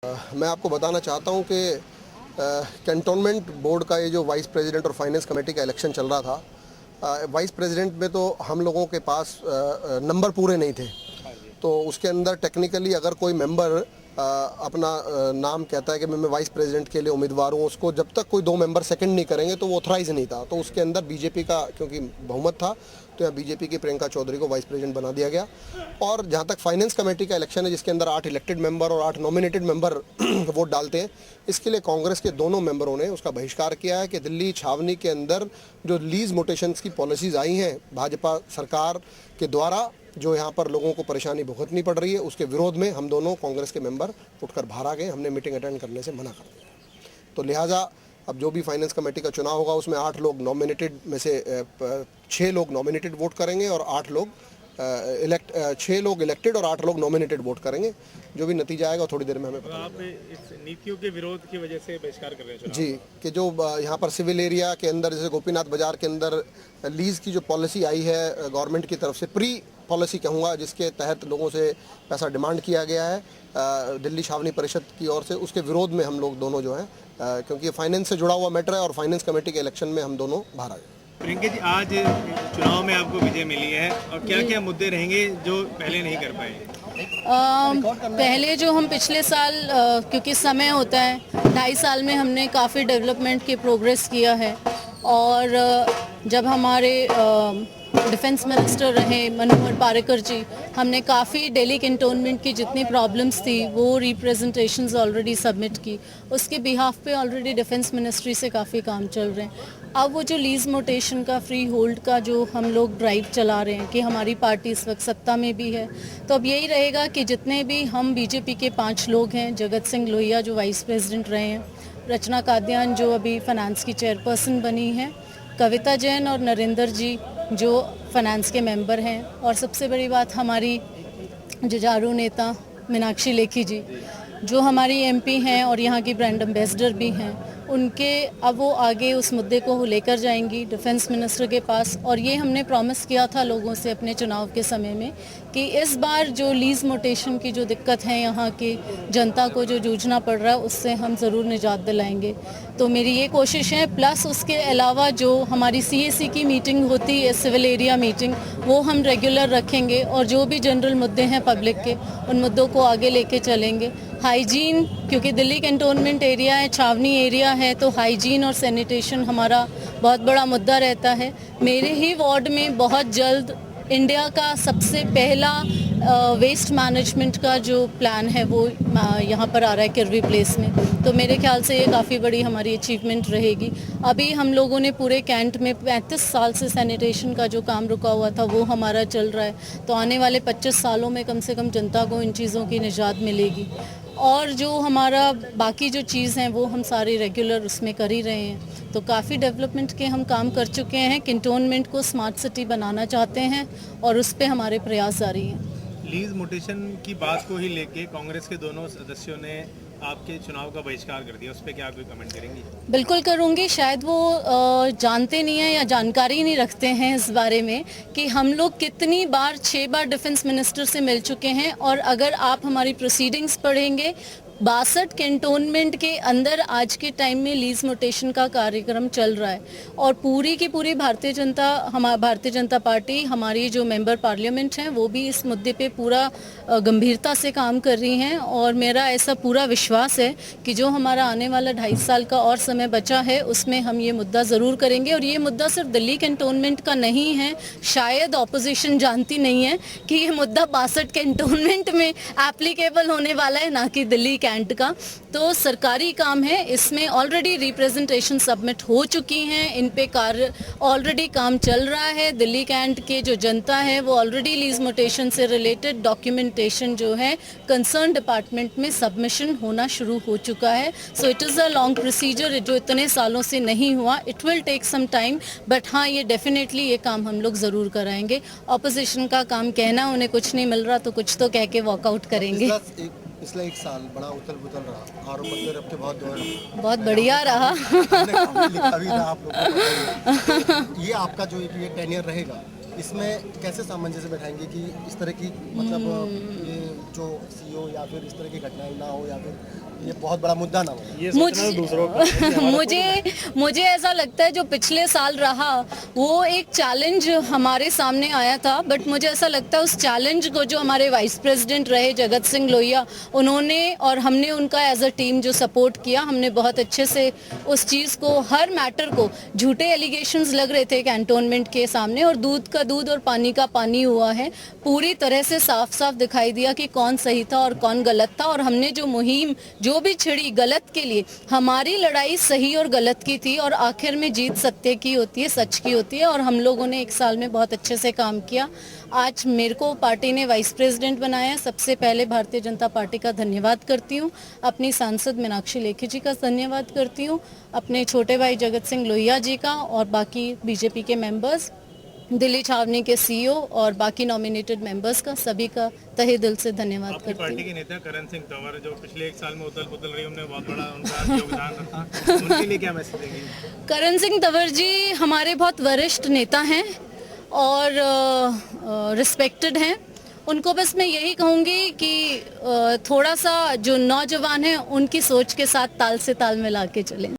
मैं आपको बताना चाहता हूं कि कैंटोनमेंट बोर्ड का ये जो वाइस प्रेसिडेंट और फाइनेंस कमेटी का इलेक्शन चल रहा था, वाइस प्रेसिडेंट में तो हम लोगों के पास नंबर पूरे नहीं थे। तो उसके अंदर टेक्निकली अगर कोई मेंबर अपना नाम कहता है कि मैं वाइस प्रेसिडेंट के लिए उम्मीदवार हूँ, उसको जब तक कोई 2 मेंबर सेकंड नहीं करेंगे तो वो ऑथराइज नहीं था। तो उसके अंदर बीजेपी का क्योंकि बहुमत था तो यहाँ बीजेपी की प्रियंका चौधरी को वाइस प्रेसिडेंट बना दिया गया। और जहाँ तक फाइनेंस कमेटी का इलेक्शन है, जिसके अंदर 8 इलेक्टेड मेंबर और 8 नॉमिनेटेड मेंबर वोट डालते हैं, इसके लिए कांग्रेस के दोनों मेंबरों ने उसका बहिष्कार किया है कि दिल्ली छावनी के अंदर जो लीज मोटेशंस की पॉलिसीज आई हैं भाजपा सरकार के द्वारा, जो यहाँ पर लोगों को परेशानी भुगतनी पड़ रही है, उसके विरोध में हम दोनों कांग्रेस के मेंबर उठकर बाहर आ गए। हमने मीटिंग अटेंड करने से मना कर दिया। तो लिहाजा अब जो भी फाइनेंस कमेटी का चुनाव होगा उसमें 8 लोग नॉमिनेटेड में से 6 लोग नॉमिनेटेड वोट करेंगे और 6 लोग इलेक्टेड और 8 लोग नॉमिनेटेड वोट करेंगे। जो भी नतीजा आएगा थोड़ी देर में हमें पता आप इस नीतियों के विरोध की वजह से बहिष्कार कर रहे हैं जी, कि जो यहाँ पर सिविल एरिया के अंदर जैसे गोपीनाथ बाजार के अंदर लीज की जो पॉलिसी आई है गवर्नमेंट की तरफ से, प्री पॉलिसी कहूँगा, जिसके तहत लोगों से पैसा डिमांड किया गया है दिल्ली छावनी परिषद की ओर से, उसके विरोध में हम लोग दोनों जो हैं, क्योंकि फाइनेंस से जुड़ा हुआ मैटर है और फाइनेंस कमेटी के इलेक्शन में हम दोनों बाहर आ गए। प्रियंका जी, आज चुनाव में आपको विजय मिली है और क्या क्या मुद्दे रहेंगे जो पहले नहीं कर पाए? पहले जो हम पिछले साल क्योंकि समय होता है, 2.5 साल में हमने काफ़ी डेवलपमेंट की प्रोग्रेस किया है। और जब हमारे डिफेंस मिनिस्टर रहे मनोहर पारिकर जी, हमने काफ़ी दिल्ली कैंटोनमेंट की जितनी प्रॉब्लम्स थी वो रिप्रेजेंटेशंस ऑलरेडी सबमिट की। उसके बिहाफ पे ऑलरेडी डिफेंस मिनिस्ट्री से काफ़ी काम चल रहे हैं। अब वो जो लीज मोटेशन का फ्री होल्ड का जो हम लोग ड्राइव चला रहे हैं कि हमारी पार्टी इस वक्त सत्ता में भी है, तो अब यही रहेगा कि जितने भी हम बीजेपी के 5 लोग हैं, जगत सिंह लोहिया जो वाइस प्रेसिडेंट रहे हैं, रचना कादियान जो अभी फाइनेंस की चेयरपर्सन बनी है, कविता जैन और नरेंद्र जी जो फाइनेंस के मेंबर हैं, और सबसे बड़ी बात हमारी जुझारू नेता मीनाक्षी लेखी जी जो हमारी एमपी हैं और यहाँ की ब्रांड एम्बेसडर भी हैं, उनके अब वो आगे उस मुद्दे को लेकर जाएंगी डिफेंस मिनिस्टर के पास। और ये हमने प्रॉमिस किया था लोगों से अपने चुनाव के समय में कि इस बार जो लीज मोटेशन की जो दिक्कत है यहाँ की जनता को जो जूझना पड़ रहा है उससे हम ज़रूर निजात दिलाएंगे। तो मेरी ये कोशिश है। प्लस उसके अलावा जो हमारी CAC की मीटिंग होती है, सिविल एरिया मीटिंग, वो हम रेगुलर रखेंगे और जो भी जनरल मुद्दे हैं पब्लिक के, उन मुद्दों को आगे लेके चलेंगे। हाइजीन, क्योंकि दिल्ली कैंटोनमेंट एरिया है, छावनी एरिया है, तो हाइजीन और सैनिटेशन हमारा बहुत बड़ा मुद्दा रहता है। मेरे ही वार्ड में बहुत जल्द इंडिया का सबसे पहला वेस्ट मैनेजमेंट का जो प्लान है वो यहाँ पर आ रहा है किरवी प्लेस में। तो मेरे ख्याल से ये काफ़ी बड़ी हमारी अचीवमेंट रहेगी। अभी हम लोगों ने पूरे कैंट में 35 साल से सैनिटेशन का जो काम रुका हुआ था वो हमारा चल रहा है। तो आने वाले 25 सालों में कम से कम जनता को इन चीज़ों की निजात मिलेगी। और जो हमारा बाकी जो चीज़ हैं वो हम सारे रेगुलर उसमें कर ही रहे हैं। तो काफ़ी डेवलपमेंट के हम काम कर चुके हैं। कैंटोनमेंट को स्मार्ट सिटी बनाना चाहते हैं और उस पर हमारे प्रयास जारी हैं। लीज मोटेशन की बात को ही लेके कांग्रेस के दोनों सदस्यों ने आपके चुनाव का बहिष्कार कर दिया, उस पर क्या कोई कमेंट करेंगी? बिल्कुल करूंगी। शायद वो जानते नहीं हैं या जानकारी नहीं रखते हैं इस बारे में कि हम लोग कितनी बार 6 बार डिफेंस मिनिस्टर से मिल चुके हैं। और अगर आप हमारी प्रोसीडिंग्स पढ़ेंगे, 62 कैंटोनमेंट के अंदर आज के टाइम में लीज मोटेशन का कार्यक्रम चल रहा है। और पूरी की पूरी भारतीय जनता पार्टी, हमारी जो मेंबर पार्लियामेंट हैं वो भी इस मुद्दे पे पूरा गंभीरता से काम कर रही हैं। और मेरा ऐसा पूरा विश्वास है कि जो हमारा आने वाला 2.5 साल का और समय बचा है उसमें हम ये मुद्दा ज़रूर करेंगे। और ये मुद्दा सिर्फ दिल्ली कैंटोनमेंट का नहीं है, शायद ऑपोजिशन जानती नहीं है कि ये मुद्दा 62 कैंटोनमेंट में एप्लीकेबल होने वाला है, ना कि दिल्ली कैंट का। तो सरकारी काम है, इसमें ऑलरेडी रिप्रेजेंटेशन सबमिट हो चुकी हैं, इन पे कार्य ऑलरेडी काम चल रहा है। दिल्ली कैंट के जो जनता है वो ऑलरेडी लीज मोटेशन से रिलेटेड डॉक्यूमेंटेशन जो है कंसर्न डिपार्टमेंट में सबमिशन होना शुरू हो चुका है। So it is a long procedure जो इतने सालों से नहीं हुआ। It will take some time, but हाँ, ये डेफिनेटली ये काम हम लोग ज़रूर कराएंगे। ऑपोजिशन का काम कहना, उन्हें कुछ नहीं मिल रहा तो कुछ तो कह के वॉकआउट करेंगे। पिछला 1 साल बड़ा उथल पुथल रहा, आरोप प्रत्यारोप के बहुत बढ़िया रहा। लिखा भी था आप लोगों को। ये आपका जो ये टेन्योर रहेगा, इसमें कैसे सामंजस्य बैठाएंगे कि इस तरह की मतलब ये जो CEO या फिर इस तरह की घटनाएं ना हो, या फिर ये बहुत बड़ा मुद्दा ना बने। ये सोचना तो दूसरों का है कि हमारा मुझे ऐसा लगता है जो पिछले साल रहा वो एक चैलेंज हमारे सामने आया था, बट मुझे ऐसा लगता है उस चैलेंज को जो हमारे वाइस प्रेसिडेंट रहे जगत सिंह लोहिया, उन्होंने और हमने उनका एज अ टीम जो सपोर्ट किया, हमने बहुत अच्छे से उस चीज़ को, हर मैटर को, झूठे एलिगेशंस लग रहे थे कैंटोनमेंट के सामने और दूध का दूध और पानी का पानी हुआ है, पूरी तरह से साफ साफ दिखाई दिया कि कौन सही था और कौन गलत था। और हमने जो मुहिम जो भी छिड़ी गलत के लिए, हमारी लड़ाई सही और गलत की थी और आखिर में जीत सत्य की होती है, सच की होती है। और हम लोगों ने एक साल में बहुत अच्छे से काम किया। आज मेरे को पार्टी ने वाइस प्रेसिडेंट बनाया। सबसे पहले भारतीय जनता पार्टी का धन्यवाद करती हूँ, अपनी सांसद मीनाक्षी लेखी जी का धन्यवाद करती हूँ, अपने छोटे भाई जगत सिंह लोहिया जी का और बाकी बीजेपी के मेंबर्स, दिल्ली छावनी के सीईओ और बाकी नॉमिनेटेड मेंबर्स का, सभी का तहे दिल से धन्यवाद आपकी करती पार्टी हूँ। के नेता करण सिंह तंवर जो पिछले एक साल में उथल पुथल रही, उन्होंने बहुत बड़ा उनका योगदान रहा, उनके लिए क्या मैसेज देंगे? करण सिंह तंवर जी हमारे बहुत वरिष्ठ नेता हैं और रिस्पेक्टेड हैं। उनको बस मैं यही कहूँगी कि थोड़ा सा जो नौजवान हैं उनकी सोच के साथ ताल से ताल मिला के चलें।